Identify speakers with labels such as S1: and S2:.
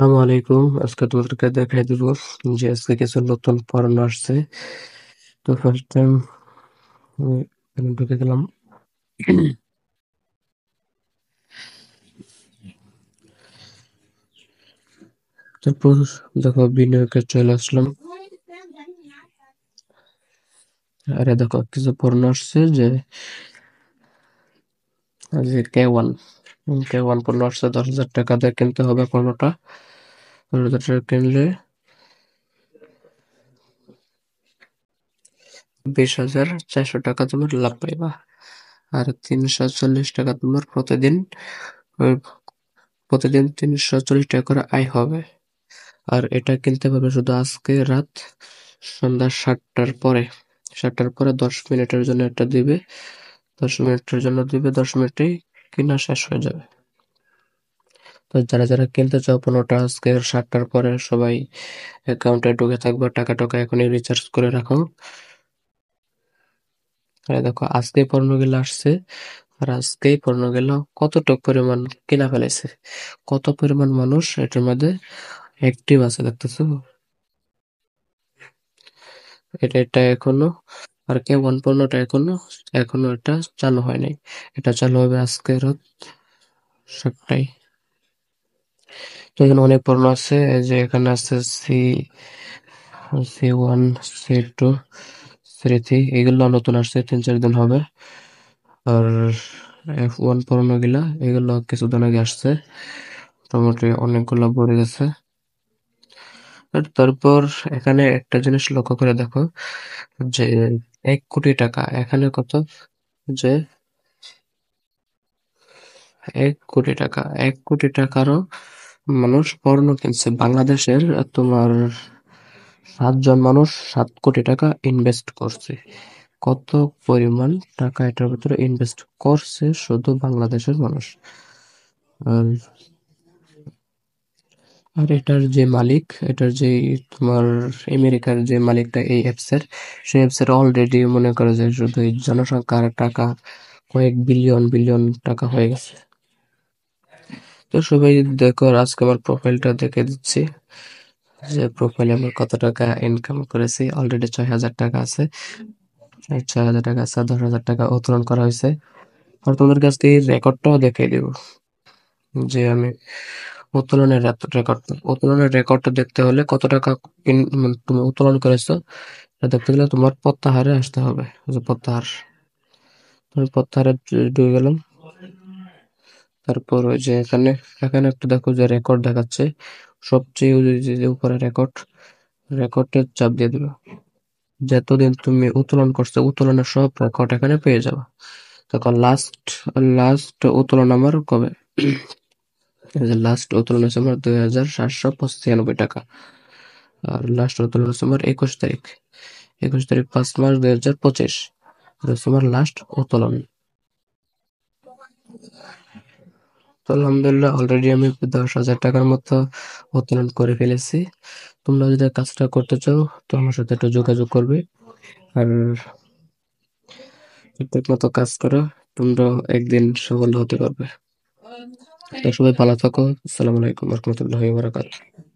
S1: আসসালামু আলাইকুম। আজকে তোমাদেরকে দেখাই দিব যে আজকে কিছু নতুন পণ্য আসছে। তো ফার্স্ট টাইম আমি এখানে ঢুকে গেলাম। তারপর দেখো বিনিয়োগে চলে আসলাম। আরে দেখো কিছু পণ্য আসছে যে কে ওয়ান পণ্য আসছে। 10,000 টাকা দিয়ে কিনতে হবে পণ্যটা। 10,000 টাকা কিনলে 20,400 টাকা তোমার লাভ পাইবা। আর 340 টাকা তোমার ওই প্রতিদিন 340 টাকা করে আয় হবে। আর এটা কিনতে পারবে শুধু আজকে রাত সন্ধ্যা 7টার পরে 10 মিনিটের জন্য এটা দিবে। 10 মিনিটের জন্য দিবে, 10 মিনিটেই কিনা শেষ হয়ে যাবে। তো যারা যারা কিনতে চাও পনেরোটা আজকে 7টার পরে সবাই অ্যাকাউন্টে ঢুকে থাকবে, টাকা টাকা এখনই রিচার্জ করে রাখো। আর দেখো আজকে পণ্যগুলো আসছে, আর আজকেই পণ্যগুলো কতটুক পরিমাণ কিনা ফেলেছে, কত পরিমাণ মানুষ এটার মধ্যে অ্যাক্টিভ আছে দেখতেছো। এটা এখনো আর কে 1 পণ্যটা এখনো এটা চালু হয় নাই। এটা চালু হবে আজকে রাত 7টায়। তো এখানে অনেক পণ্য আছে, এই যে এখানে আছে সি 1, সি 2, সি 3, এগুলো নতুন আসছে, 3-4 দিন হবে। আর F1 পণ্যগুলা এগুলো কিছুদিন আগে আসছে, মোটামুটি অনেকগুলো পড়ে গেছে। আর তারপর এখানে একটা জিনিস লক্ষ্য করে দেখো যে 1 কোটি টাকা এখানে কত, যে 1 কোটি টাকা, 1 কোটি টাকারও মানুষ পণ্য কিনছে বাংলাদেশের। তোমার 7 জন মানুষ 7 কোটি টাকা ইনভেস্ট করছে। কত পরিমাণ টাকা এটার ভিতরে ইনভেস্ট করছে শুধু বাংলাদেশের মানুষ। আর আর এটার যে তোমার আমেরিকার যে মালিকটা এই অ্যাপসের, সেই অ্যাপসের অলরেডি মনে করে যে শুধু এই জনসংখ্যার টাকা কয়েক বিলিয়ন বিলিয়ন টাকা হয়ে গেছে। তো সবাই দেখো, আর আজকে আমার প্রোফাইলটা দেখে দিচ্ছি যে প্রোফাইলে আমার কত টাকা ইনকাম করেছি। অলরেডি 6,000 টাকা আছে। এই 6,000 টাকা আছে, 10,000 টাকা উত্তোলন করা হয়েছে। আর তোমাদের কাছ থেকে রেকর্ডটাও দেখিয়ে দিব যে আমি উত্তোলনের রেকর্ডটা দেখতে হলে কত টাকা তুমি উত্তোলন করেছো, এটা দেখতে গেলে তোমার প্রত্যাহারে আসতে হবে। যে প্রত্যাহার, তুমি প্রত্যাহারে ঢুকে গেলাম। তারপর ওই যে এখানে এখানে একটু দেখো যে রেকর্ড দেখাচ্ছে, সবচেয়ে ওই যে উপরে রেকর্ডে চাপ দিয়ে দিবে। যতদিন তুমি উত্তোলন করছো উত্তোলনের সব রেকর্ড এখানে পেয়ে যাবে। তখন লাস্ট লাস্ট উত্তোলন আমার কবে, এই যে লাস্ট উত্তোলন হচ্ছে আমার 2,795 টাকা। আর লাস্ট উত্তোলন হচ্ছে আমার 21 তারিখ, 21 তারিখ 5 মাস 2025, হচ্ছে আমার লাস্ট উত্তোলন। তো আলহামদুলিল্লাহ অলরেডি আমি 10,000 টাকার মতো উত্তোলন করে ফেলেছি। তোমরা যদি কাজটা করতে চাও তো আমার সাথে একটু যোগাযোগ করবে। আর ঠিকঠাক মতো কাজ করো, তোমরা একদিন সফল হতে পারবে। তো সবাই ভালো থাকো। আসসালামু আলাইকুম রহমতুল্লাহি ওয়া বারাকাতুহু।